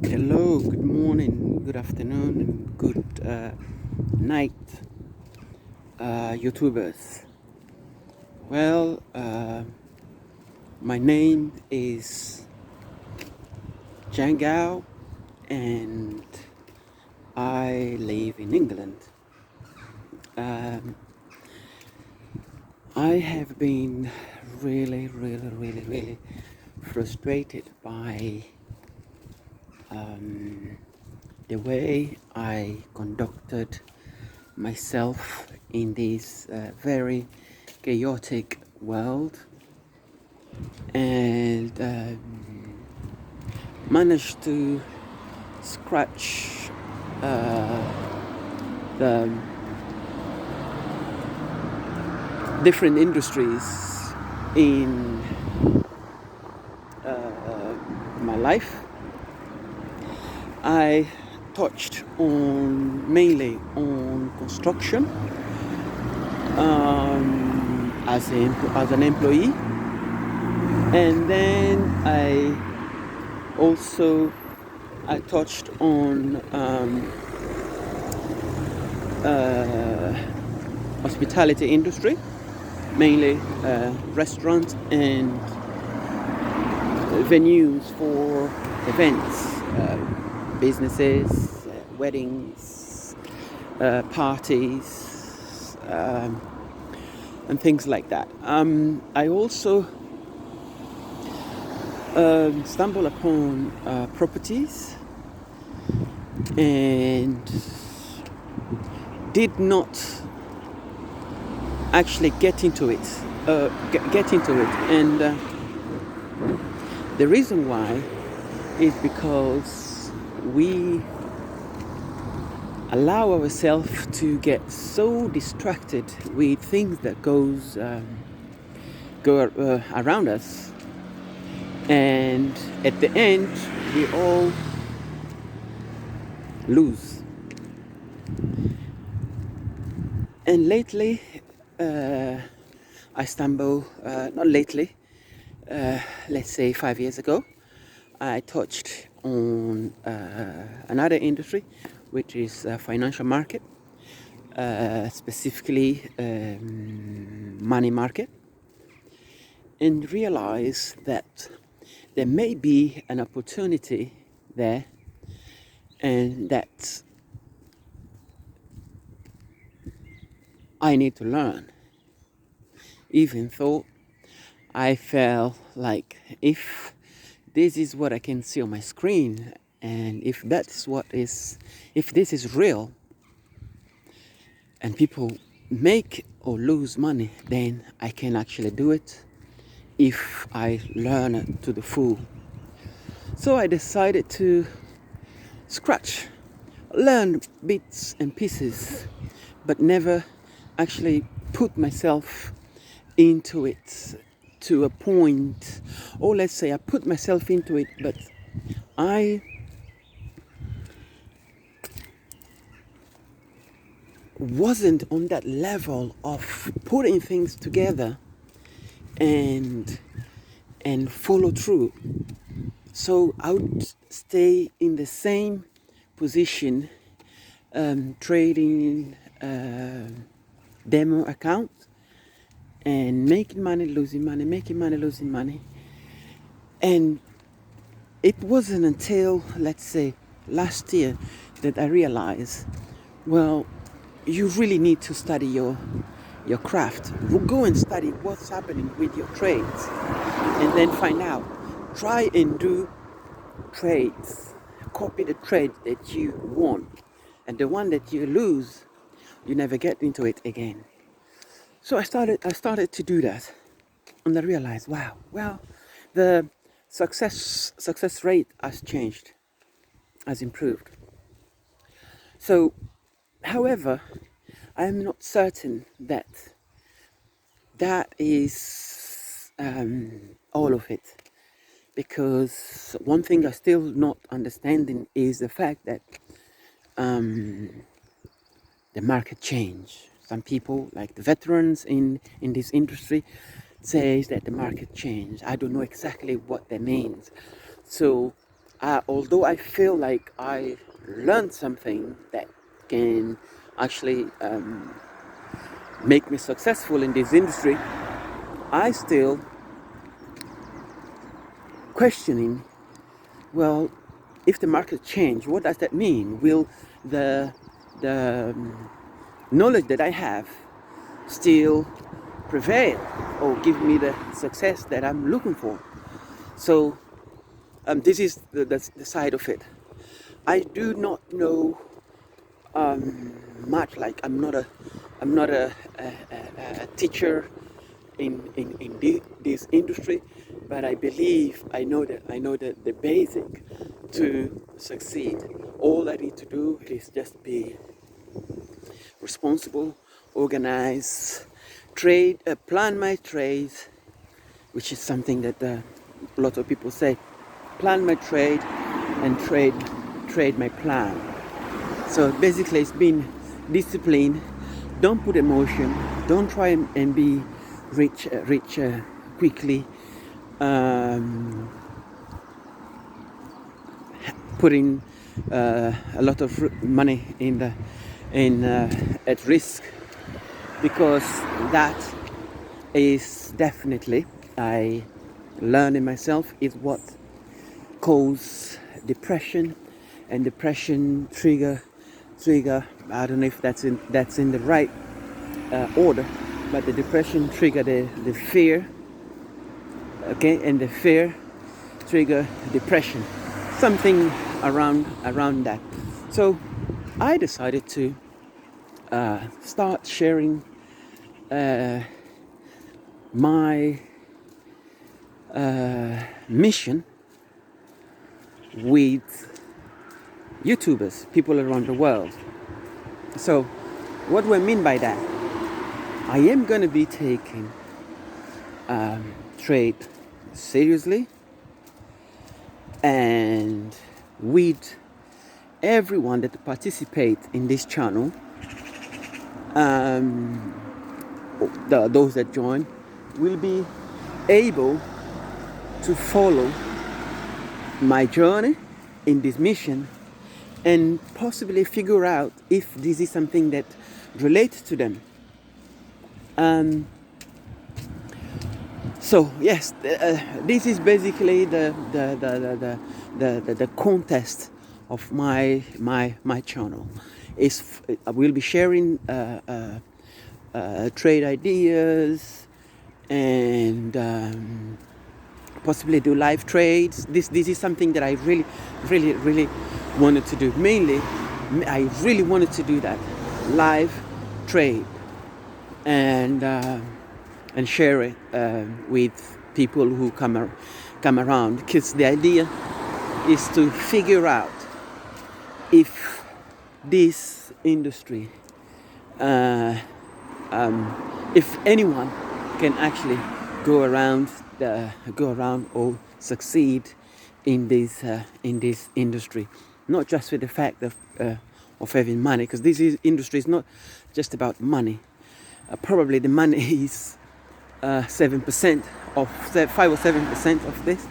Hello, good morning, good afternoon, and good night, YouTubers. Well, my name is Jangao, and I live in England. Um, I have been really frustrated by the way I conducted myself in this very chaotic world, and managed to scratch the different industries in my life. I touched on mainly on construction as an employee, and then I touched on hospitality industry, mainly restaurants and venues for events, businesses, weddings, parties, and things like that. I also stumbled upon properties and did not actually get into it. And the reason why is because we allow ourselves to get so distracted with things that go around us, and at the end we all lose. And lately, I stumble not lately, let's say 5 years ago, I touched on another industry, which is financial market, specifically money market, and realized that there may be an opportunity there, and that I need to learn, even though I felt like if this is what I can see on my screen, and if this is real, and people make or lose money, then I can actually do it if I learn it to the full. So I decided to scratch, learn bits and pieces, but never actually put myself into it to a point, or let's say I put myself into it, but I wasn't on that level of putting things together and follow through. So I would stay in the same position, trading demo accounts and making money, losing money, making money, losing money. And it wasn't until, let's say, last year that I realized, well, you really need to study your craft. Go and study what's happening with your trades, and then find out. Try and do trades. Copy the trade that you want, and the one that you lose, you never get into it again. So I started to do that, and I realized, wow, well, the success rate has changed, has improved. So, however, I am not certain that that is all of it, because one thing I still not understanding is the fact that the market change. Some people, like the veterans in this industry, says that the market changed. I don't know exactly what that means. So although I feel like I learned something that can actually make me successful in this industry, I still questioning, well, if the market change, what does that mean? Will the knowledge that I have still prevail or give me the success that I'm looking for? So this is the side of it. I do not know much. Like I'm not a teacher in this industry, but I believe I know that the basic to succeed. All I need to do is just be responsible, organize, trade, plan my trades, which is something that a lot of people say. Plan my trade and trade my plan. So basically, it's been discipline. Don't put emotion. Don't try and be rich quickly. Putting a lot of money in at risk, because that is definitely, I learned in myself, is what cause depression, and depression trigger. I don't know if that's in the right order, but the depression trigger the fear, okay, and the fear trigger depression, something around that. So I decided to start sharing my mission with YouTubers, people around the world. So what do I mean by that? I am going to be taking trade seriously, and with everyone that participate in this channel, those that join will be able to follow my journey in this mission and possibly figure out if this is something that relates to them. So yes, this is basically the contest of my channel. I will be sharing trade ideas and possibly do live trades. This is something that I really wanted to do. Mainly, I really wanted to do that live trade and share it with people who come around. Because the idea is to figure out if this industry, if anyone can actually go around or succeed in this industry, not just with the fact of having money, because this industry is not just about money. Probably the money is 7% of 5 or 7% of this.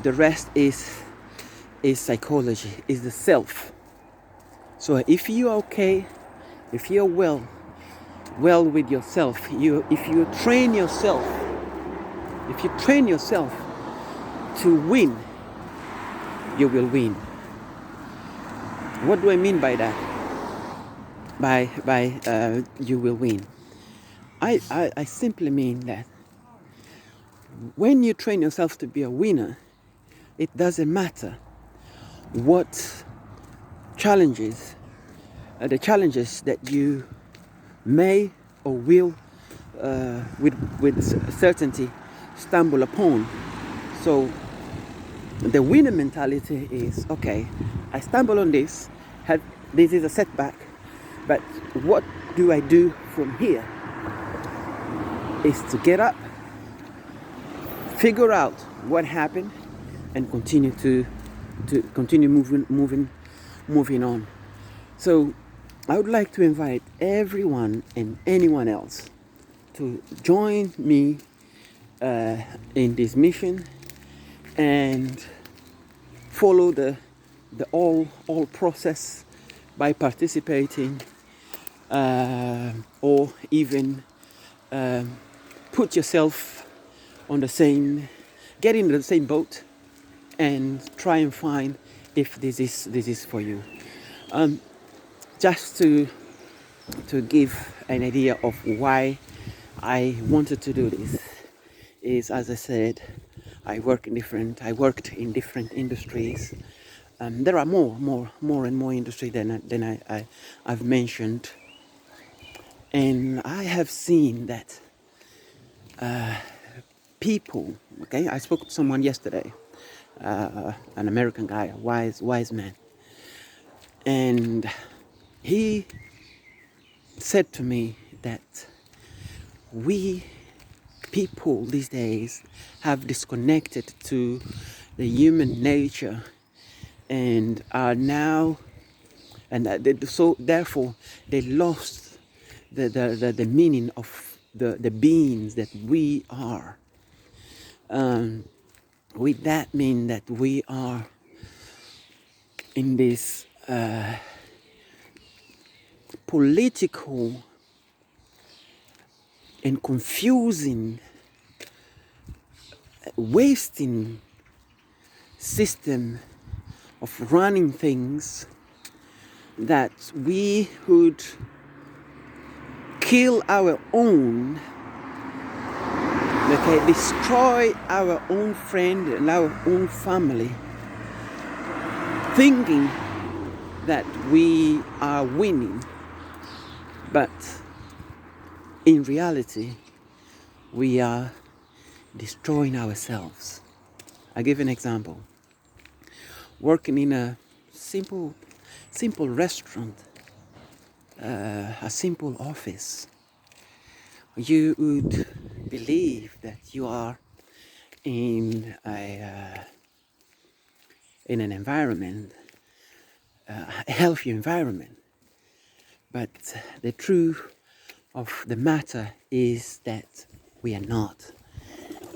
The rest is psychology, is the self. So if you're okay, if you're well with yourself, if you train yourself to win, you will win. What do I mean by that? By you will win, I simply mean that when you train yourself to be a winner, it doesn't matter what challenges, the challenges that you may or will with certainty stumble upon. So the winner mentality is, okay, I stumble on this, this is a setback, but what do I do from here? Is to get up, figure out what happened, and continue to continue moving on. So I would like to invite everyone and anyone else to join me in this mission and follow the all process by participating, or even put yourself on the same, get in the same boat and try and find if this is for you. Just to give an idea of why I wanted to do this is, as I said, I worked in different industries. There are more and more industry than I've mentioned, and I have seen that people. Okay, I spoke to someone yesterday, an American guy, a wise man, and he said to me that we people these days have disconnected to the human nature and are now, and so therefore they lost the meaning of the beings that we are. With that mean that we are in this political and confusing, wasting system of running things, that we would kill our own, okay, destroy our own friend and our own family, thinking that we are winning, but in reality we are destroying ourselves. I give an example. Working in a simple restaurant, a simple office, you would believe that you are in an environment, a healthy environment. But the truth of the matter is that we are not.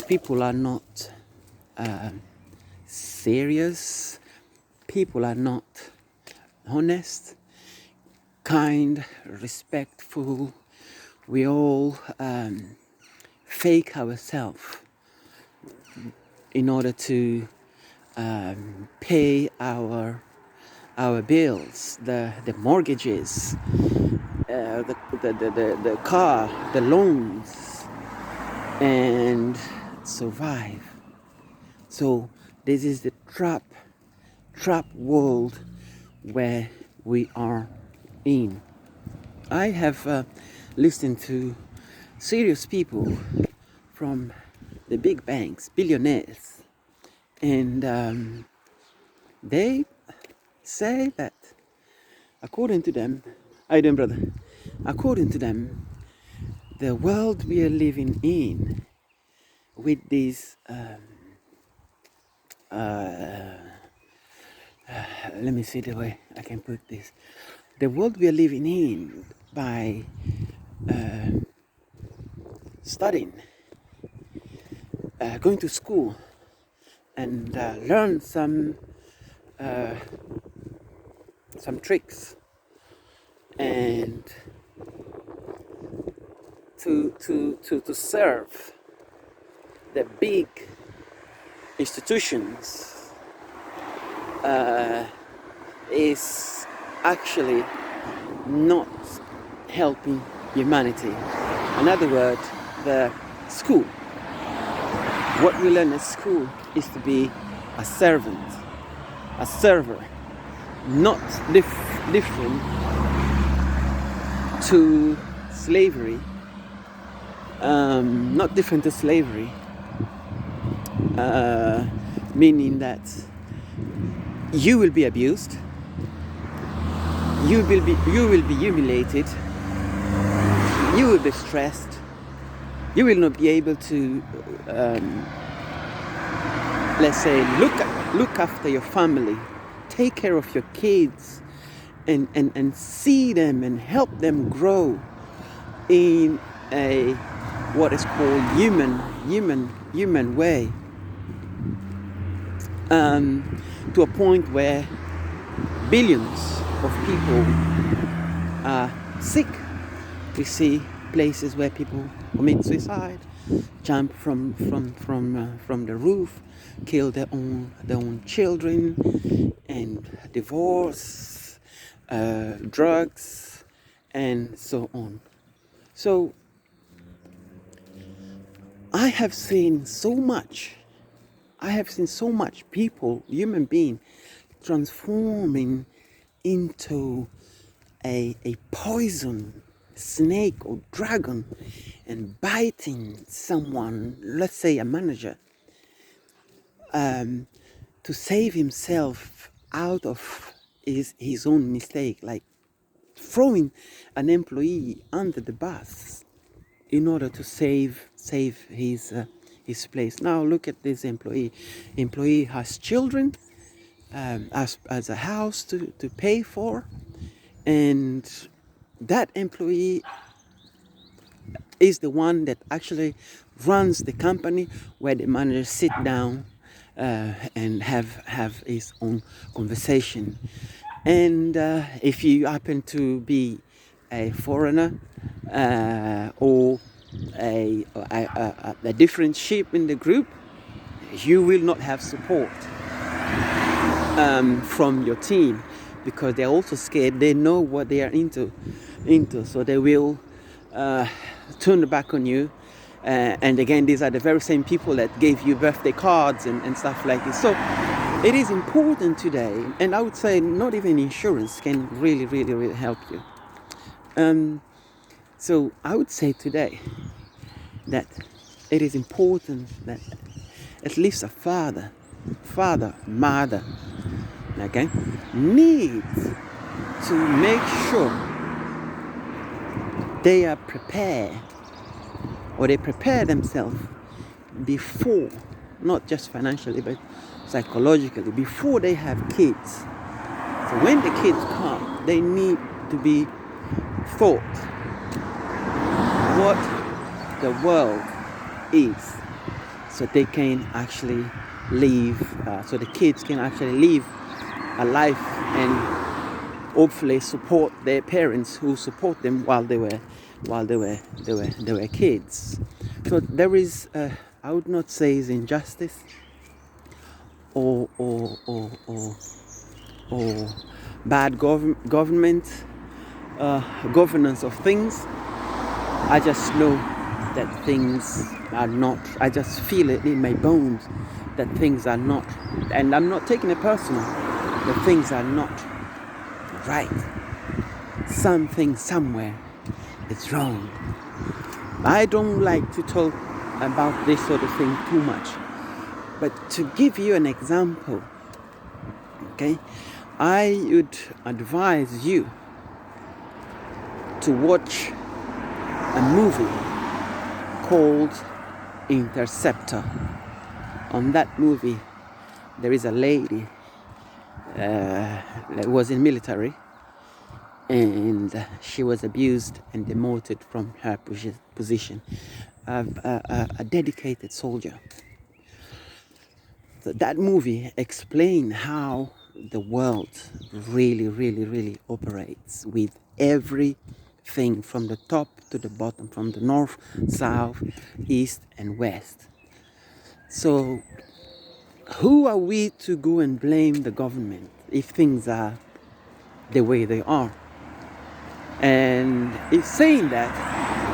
People are not serious. People are not honest, kind, respectful. We all fake ourselves in order to pay our bills, the mortgages, the car, the loans, and survive. So this is the trap world where we are in. I have listened to serious people from the big banks, billionaires, and they say that according to them, according to them, the world we are living in with these let me see the way I can put this. The world we are living in by studying, going to school, and learn some tricks, and to serve the big institutions is actually not helping humanity. In other words, the school, what we learn at school is to be a servant, a server, not different to slavery, meaning that you will be abused, you will be humiliated, you will be stressed, you will not be able to let's say look after your family, take care of your kids, and see them and help them grow in a what is called human way. to a point where billions of people are sick. We see places where people commit suicide, jump from the roof, kill their own children, and divorce, drugs, and so on. So I have seen so much. I have seen so much people, human being, transforming into a poison snake or dragon and biting someone, let's say a manager, to save himself out of his own mistake, like throwing an employee under the bus in order to save his place. Now look at this employee. Employee has children, as a house to pay for, and that employee is the one that actually runs the company, where the manager sit down and have his own conversation. And if you happen to be a foreigner or a different sheep in the group, you will not have support from your team, because they're also scared. They know what they are into, so they will turn the back on you. And again, these are the very same people that gave you birthday cards and stuff like this. So it is important today, and I would say not even insurance can really help you. So I would say today that it is important that at least a father, mother, okay, needs to make sure they are prepared, or they prepare themselves before, not just financially but psychologically, before they have kids. So when the kids come, they need to be taught what the world is, so they can actually live, so the kids can actually live a life and hopefully support their parents who support them while they were kids. So there is, I would not say is injustice or bad government governance of things. I just know that things are not, I just feel it in my bones that things are not, and I'm not taking it personal, that things are not right. Something somewhere is wrong. I don't like to talk about this sort of thing too much, but to give you an example, okay, I would advise you to watch a movie called Interceptor. On that movie, there is a lady that was in military, and she was abused and demoted from her position. A dedicated soldier. So that movie explained how the world really operates, with everything from the top to the bottom, from the north, south, east and west. So who are we to go and blame the government if things are the way they are? And it's saying that,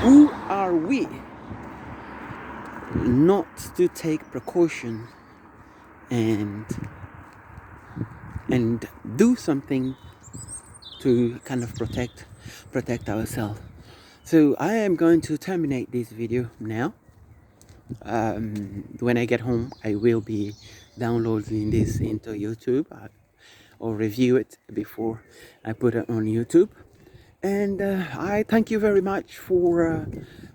who are we not to take precaution and do something to kind of protect ourselves? So I am going to terminate this video now. When I get home, I will be downloading this into YouTube or review it before I put it on YouTube. And I thank you very much for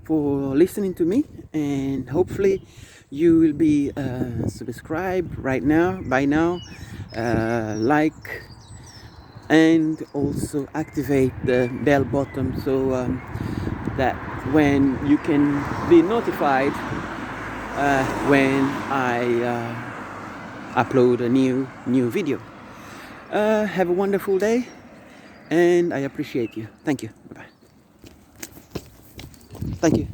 listening to me, and hopefully you will be subscribed right now, by now, like, and also activate the bell button, so that when you can be notified when I upload a new video. Have a wonderful day, and I appreciate you. Thank you. Bye bye. Thank you.